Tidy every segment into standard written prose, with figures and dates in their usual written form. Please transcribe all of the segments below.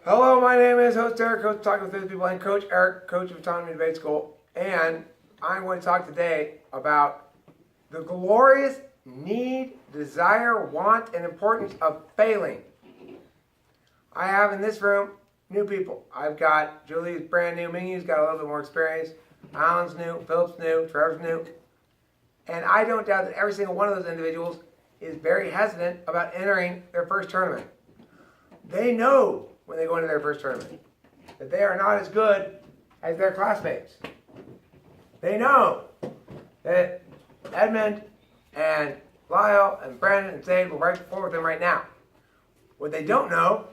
Hello, my name is host Eric, coach Talking with Business People, and Coach Eric, coach of Autonomy Debate School. And I'm going to talk today about the glorious need, desire, want, and importance of failing. I have in this room new people. I've got Julie's brand new, Mingy's got a little bit more experience, Alan's new, Philip's new, Trevor's new. And I don't doubt that every single one of those individuals is very hesitant about entering their first tournament. They know when they go into their first tournament that they are not as good as their classmates. They know that Edmund and Lyle and Brandon and Zaid will right before them right now. What they don't know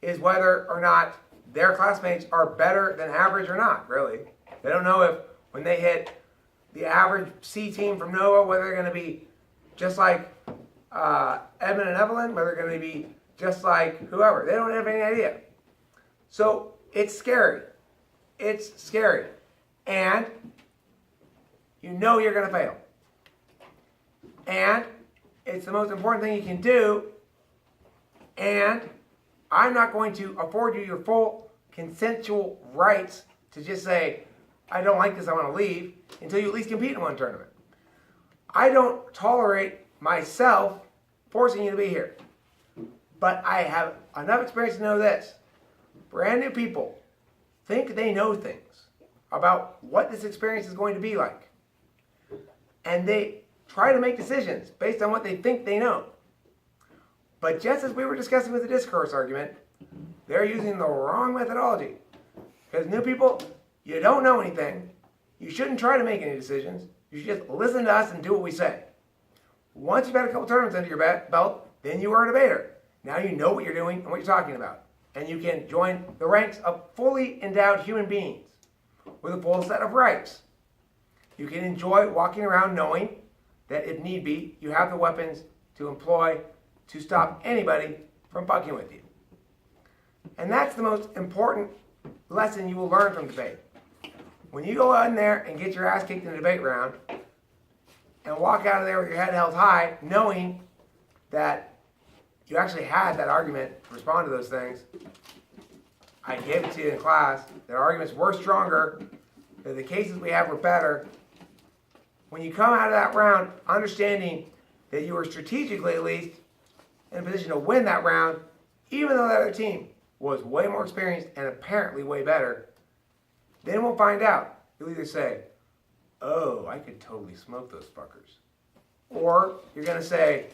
is whether or not their classmates are better than average or not, really. They don't know if when they hit the average C team from Nova, whether they're going to be just like Edmund and Evelyn, whether they're going to be just like whoever. They don't have any idea. So it's scary. It's scary. And you know you're going to fail. And it's the most important thing you can do. And I'm not going to afford you your full consensual rights to just say, I don't like this, I want to leave, until you at least compete in one tournament. I don't tolerate myself forcing you to be here. But I have enough experience to know this. Brand new people think they know things about what this experience is going to be like. And they try to make decisions based on what they think they know. But just as we were discussing with the discourse argument, they're using the wrong methodology. Because new people, you don't know anything. You shouldn't try to make any decisions. You should just listen to us and do what we say. Once you've had a couple tournaments under your belt, then you are a debater. Now you know what you're doing and what you're talking about. And you can join the ranks of fully endowed human beings with a full set of rights. You can enjoy walking around knowing that if need be, you have the weapons to employ to stop anybody from fucking with you. And that's the most important lesson you will learn from debate. When you go in there and get your ass kicked in a debate round and walk out of there with your head held high, knowing that you actually had that argument to respond to those things. I gave it to you in class. The arguments were stronger. That the cases we had were better. When you come out of that round understanding that you were strategically at least in a position to win that round, even though that other team was way more experienced and apparently way better, then we'll find out. You'll either say, oh, I could totally smoke those fuckers. Or you're going to say,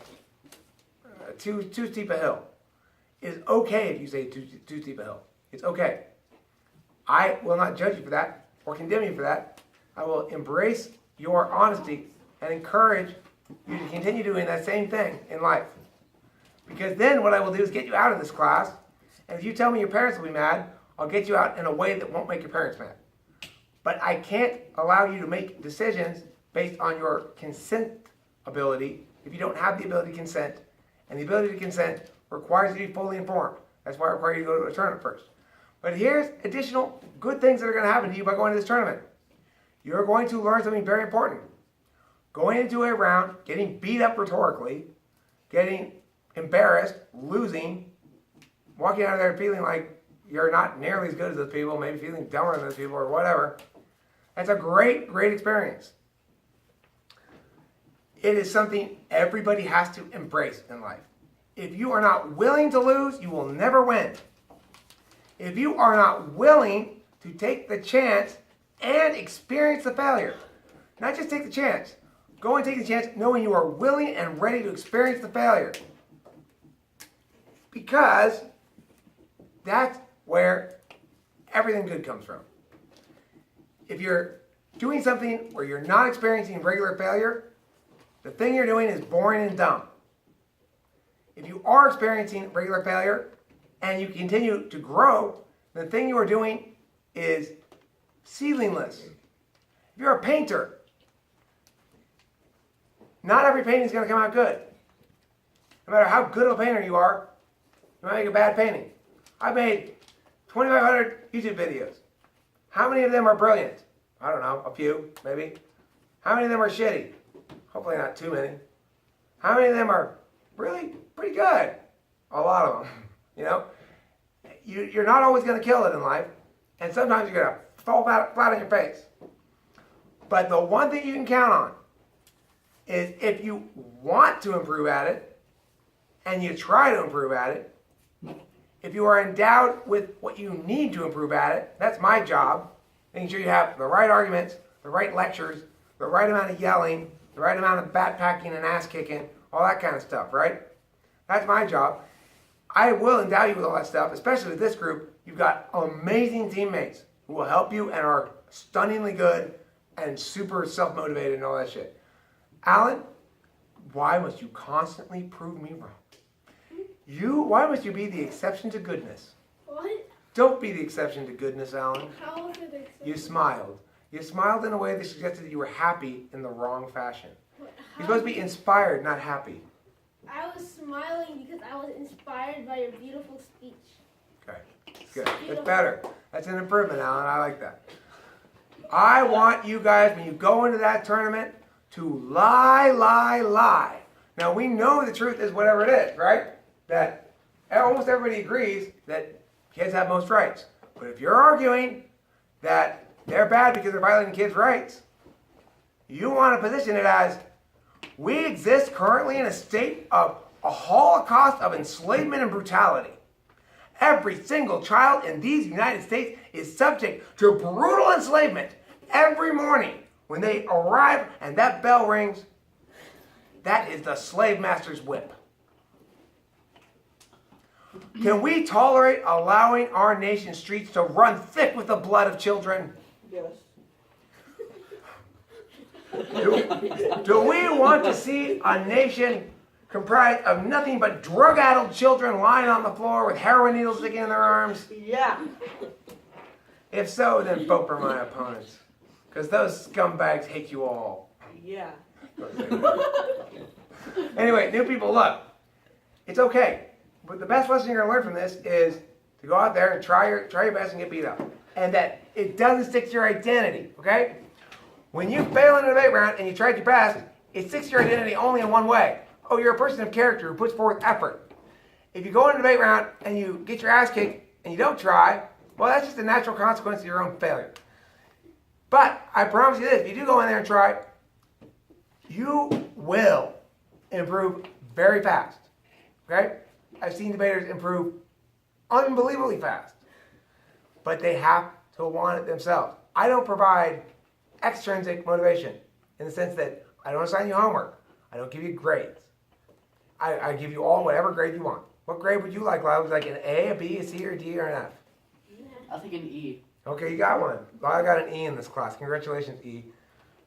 too steep a hill. It's okay if you say too steep a hill. It's okay. I will not judge you for that or condemn you for that. I will embrace your honesty and encourage you to continue doing that same thing in life. Because then what I will do is get you out of this class, and if you tell me your parents will be mad, I'll get you out in a way that won't make your parents mad. But I can't allow you to make decisions based on your consent ability if you don't have the ability to consent. And the ability to consent requires you to be fully informed. That's why I require you to go to a tournament first. But here's additional good things that are going to happen to you by going to this tournament. You're going to learn something very important. Going into a round, getting beat up rhetorically, getting embarrassed, losing, walking out of there feeling like you're not nearly as good as those people, maybe feeling dumber than those people or whatever. That's a great, great experience. It is something everybody has to embrace in life. If you are not willing to lose, you will never win. If you are not willing to take the chance and experience the failure, not just take the chance, go and take the chance knowing you are willing and ready to experience the failure. Because that's where everything good comes from. If you're doing something where you're not experiencing regular failure, the thing you're doing is boring and dumb. If you are experiencing regular failure and you continue to grow, the thing you are doing is ceilingless. If you're a painter, not every painting is going to come out good. No matter how good of a painter you are, you might make a bad painting. I've made 2,500 YouTube videos. How many of them are brilliant? I don't know, a few, maybe. How many of them are shitty? Hopefully not too many. How many of them are really pretty good? A lot of them, you know? you're not always going to kill it in life, and sometimes you're going to fall flat on your face. But the one thing you can count on is if you want to improve at it, and you try to improve at it, if you are endowed with what you need to improve at it, that's my job, making sure you have the right arguments, the right lectures, the right amount of yelling, the right amount of backpacking and ass kicking, all that kind of stuff, right? That's my job. I will endow you with all that stuff, especially with this group. You've got amazing teammates who will help you and are stunningly good and super self-motivated and all that shit. Alan, why must you constantly prove me wrong? Why must you be the exception to goodness? What? Don't be the exception to goodness, Alan. How was it exception? You smiled. You smiled in a way that suggested that you were happy in the wrong fashion. You're supposed to be inspired, not happy. I was smiling because I was inspired by your beautiful speech. Okay, good. That's better. That's an improvement, Alan. I like that. I want you guys, when you go into that tournament, to lie, lie, lie. Now, we know the truth is whatever it is, right? That almost everybody agrees that kids have most rights. But if you're arguing that they're bad because they're violating kids' rights, you want to position it as, we exist currently in a state of a holocaust of enslavement and brutality. Every single child in these United States is subject to brutal enslavement every morning when they arrive and that bell rings. That is the slave master's whip. Can we tolerate allowing our nation's streets to run thick with the blood of children? Yes. Do we want to see a nation comprised of nothing but drug-addled children lying on the floor with heroin needles sticking in their arms? Yeah. If so, then vote for my opponents. Because those scumbags hate you all. Yeah. Anyway, new people, look. It's okay. But the best lesson you're going to learn from this is to go out there and try your best and get beat up. And that it doesn't stick to your identity, okay? When you fail in a debate round and you tried your best, it sticks to your identity only in one way. Oh, you're a person of character who puts forth effort. If you go in a debate round and you get your ass kicked and you don't try, well, that's just a natural consequence of your own failure. But I promise you this, if you do go in there and try, you will improve very fast, okay? I've seen debaters improve unbelievably fast, but they have to want it themselves. I don't provide extrinsic motivation in the sense that I don't assign you homework. I don't give you grades. I give you all whatever grade you want. What grade would you like, Lyle? Would you like an A, a B, a C, or a D, or an F? I think an E. Okay, you got one. Lyle got an E in this class. Congratulations, E.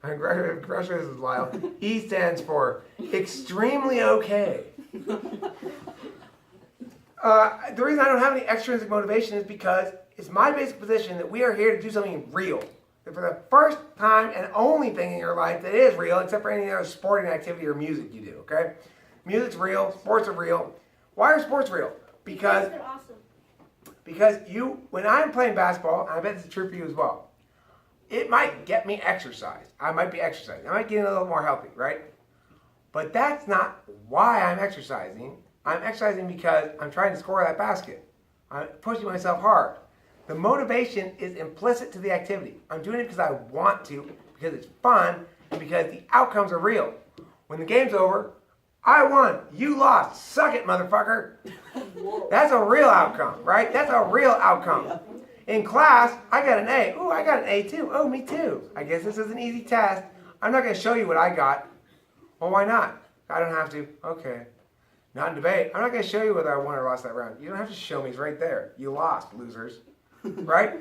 Congratulations, Lyle. E stands for extremely okay. The reason I don't have any extrinsic motivation is because it's my basic position that we are here to do something real. That for the first time and only thing in your life that is real, except for any other sporting activity or music you do, okay? Music's real, sports are real. Why are sports real? Because they're awesome. When I'm playing basketball, and I bet this is true for you as well, it might get me exercise. I might be exercising. I might get a little more healthy, right? But that's not why I'm exercising. I'm exercising because I'm trying to score that basket. I'm pushing myself hard. The motivation is implicit to the activity. I'm doing it because I want to, because it's fun, and because the outcomes are real. When the game's over, I won. You lost. Suck it, motherfucker. That's a real outcome, right? That's a real outcome. In class, I got an A. Ooh, I got an A too. Oh, me too. I guess this is an easy test. I'm not going to show you what I got. Well, why not? I don't have to. Okay. Not in debate. I'm not going to show you whether I won or lost that round. You don't have to show me. It's right there. You lost, losers. Right?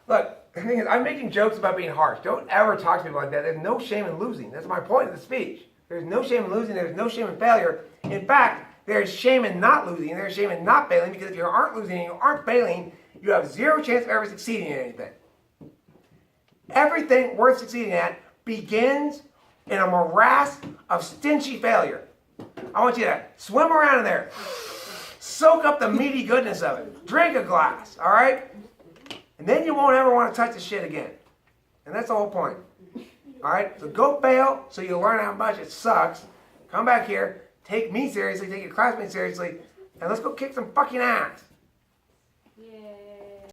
Look, the thing is, I'm making jokes about being harsh. Don't ever talk to people like that. There's no shame in losing. That's my point of the speech. There's no shame in losing. There's no shame in failure. In fact, there's shame in not losing. There's shame in not failing, because if you aren't losing and you aren't failing, you have zero chance of ever succeeding in anything. Everything worth succeeding at begins in a morass of stingy failure. I want you to swim around in there. Soak up the meaty goodness of it. Drink a glass, all right? And then you won't ever want to touch the shit again. And that's the whole point. All right? So go fail so you learn how much it sucks. Come back here, take me seriously, take your classmates seriously, and let's go kick some fucking ass.